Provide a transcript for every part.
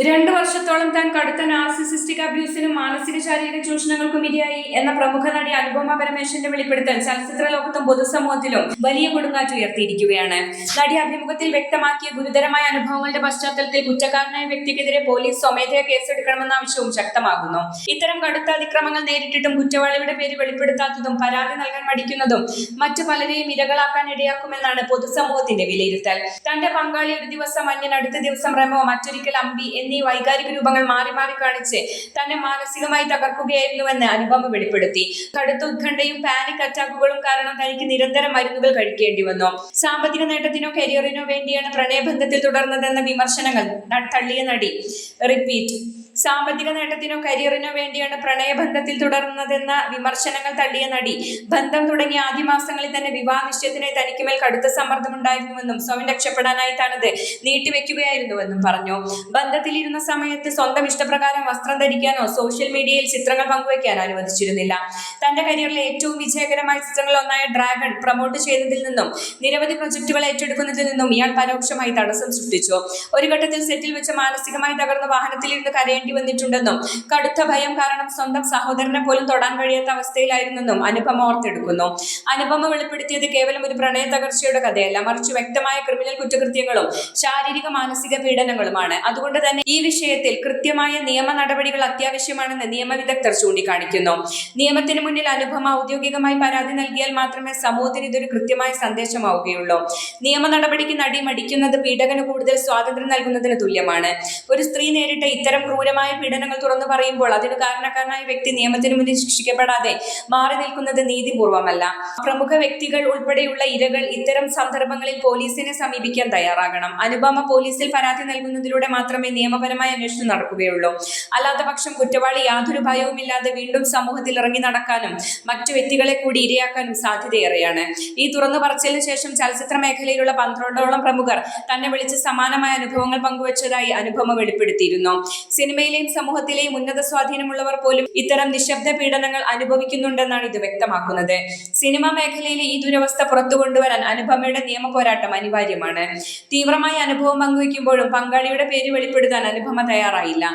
2 വർഷത്തോളം താൻ കടുത്ത നാർസിസിസ്റ്റിക് അബ്യൂസിനും മാനസിക ശാരീരിക ചൂഷണങ്ങൾക്കും ഇരയായി എന്ന പ്രമുഖ നടി അനുപമ പരമേശ്വരന്റെ വെളിപ്പെടുത്തൽ ചലച്ചിത്ര ലോകത്തും പൊതുസമൂഹത്തിലും വലിയ കൊടുങ്കാറ്റ് ഉയർത്തിയിരിക്കുകയാണ്. നടി അഭിമുഖത്തിൽ വ്യക്തമാക്കിയ ഗുരുതരമായ അനുഭവങ്ങളുടെ പശ്ചാത്തലത്തിൽ കുറ്റക്കാരനായ വ്യക്തിക്കെതിരെ പോലീസ് സ്വമേധയാ കേസെടുക്കണമെന്ന ആവശ്യവും ശക്തമാകുന്നു. ഇത്തരം കടുത്ത അതിക്രമങ്ങൾ നേരിട്ടിട്ടും കുറ്റവാളിയുടെ പേര് വെളിപ്പെടുത്താത്തതും പരാതി നൽകാൻ മടിക്കുന്നതും മറ്റു പലരെയും ഇരകളാക്കാൻ ഇടയാക്കുമെന്നാണ് പൊതുസമൂഹത്തിന്റെ വിലയിരുത്തൽ. തന്റെ പങ്കാളി ഒരു ദിവസം അന്യൻ, അടുത്ത ദിവസം റെമോ, മറ്റൊരിക്കൽ അമ്പി എന്നീ വൈകാരിക രൂപങ്ങൾ മാറി മാറി കാണിച്ച് തന്നെ മാനസികമായി തകർക്കുകയായിരുന്നുവെന്ന് അനുപമ വെളിപ്പെടുത്തി. കടുത്ത ഉത്കണ്ഠയും പാനിക് അറ്റാക്കുകളും കാരണം തനിക്ക് നിരന്തരം മരുന്നുകൾ കഴിക്കേണ്ടി വന്നു. സാമ്പത്തിക നേട്ടത്തിനോ കരിയറിനോ വേണ്ടിയാണ് പ്രണയബന്ധത്തിൽ തുടർന്നതെന്ന വിമർശനങ്ങൾ തള്ളിയ നടി റിപ്പീറ്റ്. സാമ്പത്തിക നേട്ടത്തിനോ കരിയറിനോ വേണ്ടിയാണ് പ്രണയബന്ധത്തിൽ തുടർന്നതെന്ന വിമർശനങ്ങൾ തള്ളിയ നടി, ബന്ധം തുടങ്ങിയ ആദ്യ മാസങ്ങളിൽ തന്നെ വിവാഹ നിശ്ചയത്തിനായി തനിക്കുമേൽ കടുത്ത സമ്മർദ്ദമുണ്ടായിരുന്നുവെന്നും സ്വയം രക്ഷപ്പെടാനായി താനത് നീട്ടിവെക്കുകയായിരുന്നുവെന്നും പറഞ്ഞു. ബന്ധത്തിലിരുന്ന സമയത്ത് സ്വന്തം ഇഷ്ടപ്രകാരം വസ്ത്രം ധരിക്കാനോ സോഷ്യൽ മീഡിയയിൽ ചിത്രങ്ങൾ പങ്കുവയ്ക്കാനോ അനുവദിച്ചിരുന്നില്ല. തന്റെ കരിയറിലെ ഏറ്റവും വിജയകരമായ ചിത്രങ്ങളിൽ ഒന്നായ ഡ്രാഗൺ പ്രൊമോട്ട് ചെയ്യുന്നതിൽ നിന്നും നിരവധി പ്രൊജക്ടുകൾ ഏറ്റെടുക്കുന്നതിൽ നിന്നും ഇയാൾ പരോക്ഷമായി തടസ്സം സൃഷ്ടിച്ചു. ഒരു ഘട്ടത്തിൽ സെറ്റിൽ വെച്ച് മാനസികമായി തകർന്ന വാഹനത്തിലിരുന്ന് കരയേണ്ടി വന്നിട്ടുണ്ടെന്നും കടുത്ത ഭയം കാരണം സ്വന്തം സഹോദരനെ പോലും തൊടാൻ കഴിയാത്ത അവസ്ഥയിലായിരുന്നെന്നും അനുപമ ഓർത്തെടുക്കുന്നു. അനുപമ വെളിപ്പെടുത്തിയത് കേവലം ഒരു പ്രണയ തകർച്ചയുടെ കഥയല്ല, മറിച്ച് വ്യക്തമായ ക്രിമിനൽ കുറ്റകൃത്യങ്ങളും ശാരീരിക മാനസിക പീഡനങ്ങളുമാണ്. അതുകൊണ്ട് തന്നെ ഈ വിഷയത്തിൽ കൃത്യമായ നിയമ നടപടികൾ അത്യാവശ്യമാണെന്ന് നിയമവിദഗ്ധർ ചൂണ്ടിക്കാണിക്കുന്നു. നിയമത്തിന് മുന്നിൽ അനുപമ ഔദ്യോഗികമായി പരാതി നൽകിയാൽ മാത്രമേ സമൂഹത്തിന് ഇതൊരു കൃത്യമായ സന്ദേശമാവുകയുള്ളൂ. നിയമ നടപടിക്ക് നടി മടിക്കുന്നത് പീഡകന് കൂടുതൽ സ്വാതന്ത്ര്യം നൽകുന്നതിന് തുല്യമാണ്. ഒരു സ്ത്രീ നേരിട്ട ഇത്തരം ക്രൂരമായ പീഡനങ്ങൾ തുറന്നു പറയുമ്പോൾ അതിന് കാരണക്കാരനായ വ്യക്തി നിയമത്തിന് മുന്നിൽ ശിക്ഷിക്കപ്പെടാതെ മാറി നിൽക്കുന്നത് നീതിപൂർവമല്ല. പ്രമുഖ വ്യക്തികൾ ഉൾപ്പെടെയുള്ള ഇരകൾ ഇത്തരം സന്ദർഭങ്ങളിൽ പോലീസിനെ സമീപിക്കാൻ തയ്യാറാകണം. അനുപമ പോലീസിൽ പരാതി നൽകുന്നതിലൂടെ മാത്രമേ നിയമപരമായ അന്വേഷണം നടക്കുകയുള്ളൂ. അല്ലാത്ത പക്ഷം കുറ്റവാളി യാതൊരു ഭയവുമില്ലാതെ വീണ്ടും സമൂഹത്തിൽ ഇറങ്ങി നടക്കാനും മറ്റു വ്യക്തികളെ കൂടി ഇരയാക്കാനും സാധ്യതയേറെയാണ്. ഈ തുറന്നു പറച്ചിലിന് ശേഷം ചലച്ചിത്ര മേഖലയിലുള്ള 12ഓളം പ്രമുഖർ തന്നെ വിളിച്ച് സമാനമായ അനുഭവങ്ങൾ പങ്കുവച്ചതായി അനുപമ വെളിപ്പെടുത്തിയിരുന്നു. സിനിമയിലെയും സമൂഹത്തിലെയും ഉന്നത സ്വാധീനമുള്ളവർ പോലും ഇത്തരം നിശബ്ദ പീഡനങ്ങൾ അനുഭവിക്കുന്നുണ്ടെന്നാണ് ഇത് വ്യക്തമാക്കുന്നത്. സിനിമാ മേഖലയിലെ ഈ ദുരവസ്ഥ പുറത്തു കൊണ്ടുവരാൻ അനുപമയുടെ നിയമ പോരാട്ടം അനിവാര്യമാണ്. തീവ്രമായ അനുഭവം പങ്കുവയ്ക്കുമ്പോഴും പങ്കാളിയുടെ പേര് വെളിപ്പെടുത്താൻ അനുപമ തയ്യാറായില്ല.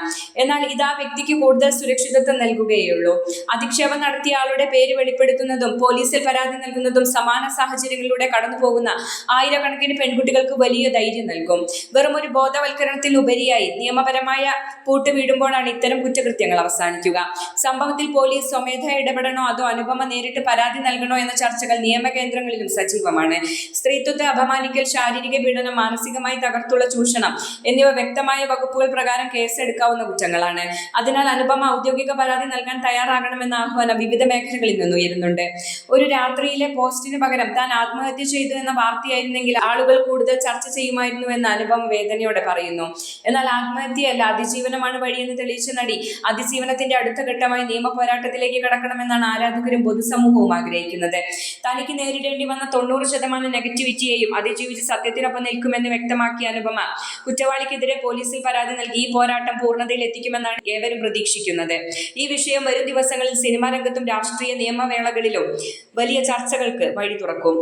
എന്നാൽ ഇത് ആ വ്യക്തിക്ക് കൂടുതൽ സുരക്ഷിതത്വം നൽകുകയുള്ളൂ. അധിക്ഷേപം നടത്തിയ ആളുടെ പേര് വെളിപ്പെടുത്തുന്നതും പോലീസിൽ പരാതി നൽകുന്നതും സമാന സാഹചര്യങ്ങളിലൂടെ കടന്നു പോകുന്ന ആയിരക്കണക്കിന് പെൺകുട്ടികൾക്ക് വലിയ ധൈര്യം നൽകും. വെറും ഒരു ബോധവൽക്കരണത്തിൽ ഉപരിയായി നിയമപരമായ പൂട്ട് വീടുമ്പോഴാണ് ഇത്തരം കുറ്റകൃത്യങ്ങൾ അവസാനിക്കുക. സംഭവത്തിൽ പോലീസ് സ്വമേധയാ ഇടപെടണോ അതോ അനുപമ നേരിട്ട് പരാതി നൽകണോ എന്ന ചർച്ചകൾ നിയമകേന്ദ്രങ്ങളിലും സജീവമാണ്. സ്ത്രീത്വത്തെ അപമാനിക്കൽ, ശാരീരിക പീഡനം, മാനസികമായി തകർത്തുള്ള ചൂഷണം എന്നിവ വ്യക്തമായ വകുപ്പുകൾ പ്രകാരം കേസെടുക്കാവുന്ന കുറ്റങ്ങളാണ്. അതിനാൽ അനുപമ ഔദ്യോഗിക പരാതി നൽകാൻ തയ്യാറാകണമെന്ന ആഹ്വാനം വിവിധ മേഖലകളിൽ നിന്ന് ഉയരുന്നുണ്ട്. ഒരു രാത്രിയിലെ പോസ്റ്റിന് പകരം താൻ ആത്മഹത്യ ചെയ്തു എന്ന വാർത്തയായിരുന്നെങ്കിൽ ആളുകൾ കൂടുതൽ ചർച്ച ചെയ്യുമായിരുന്നുവെന്ന് അനുപമ വേദനയോടെ പറയുന്നു. എന്നാൽ ആത്മഹത്യയല്ല, അതിജീവനമാണ് വഴിയെന്ന് തെളിയിച്ച നടി അതിജീവനത്തിന്റെ അടുത്ത ഘട്ടമായി നിയമ പോരാട്ടത്തിലേക്ക് കടക്കണമെന്നാണ് ആരാധകരും പൊതുസമൂഹവും ആഗ്രഹിക്കുന്നത്. തനിക്ക് നേരിടേണ്ടി വന്ന 90% നെഗറ്റിവിറ്റിയെയും അതിജീവിച്ച് സത്യത്തിനൊപ്പം നിൽക്കുമെന്ന് വ്യക്തമാക്കിയ അനുപമ കുറ്റവാളിക്കെതിരെ പോലീസിൽ പരാതി നൽകി ഈ പോരാട്ടം പൂർണ്ണതയിൽ എത്തിക്കുമെന്നാണ് ഏവരും പ്രതീക്ഷിക്കുന്നത്. ഈ വിഷയം വരും ദിവസങ്ങളിൽ സിനിമാ രംഗത്തും രാഷ്ട്രീയ നിയമവേളകളിലും വലിയ ചർച്ചകൾക്ക് വഴി തുറക്കും.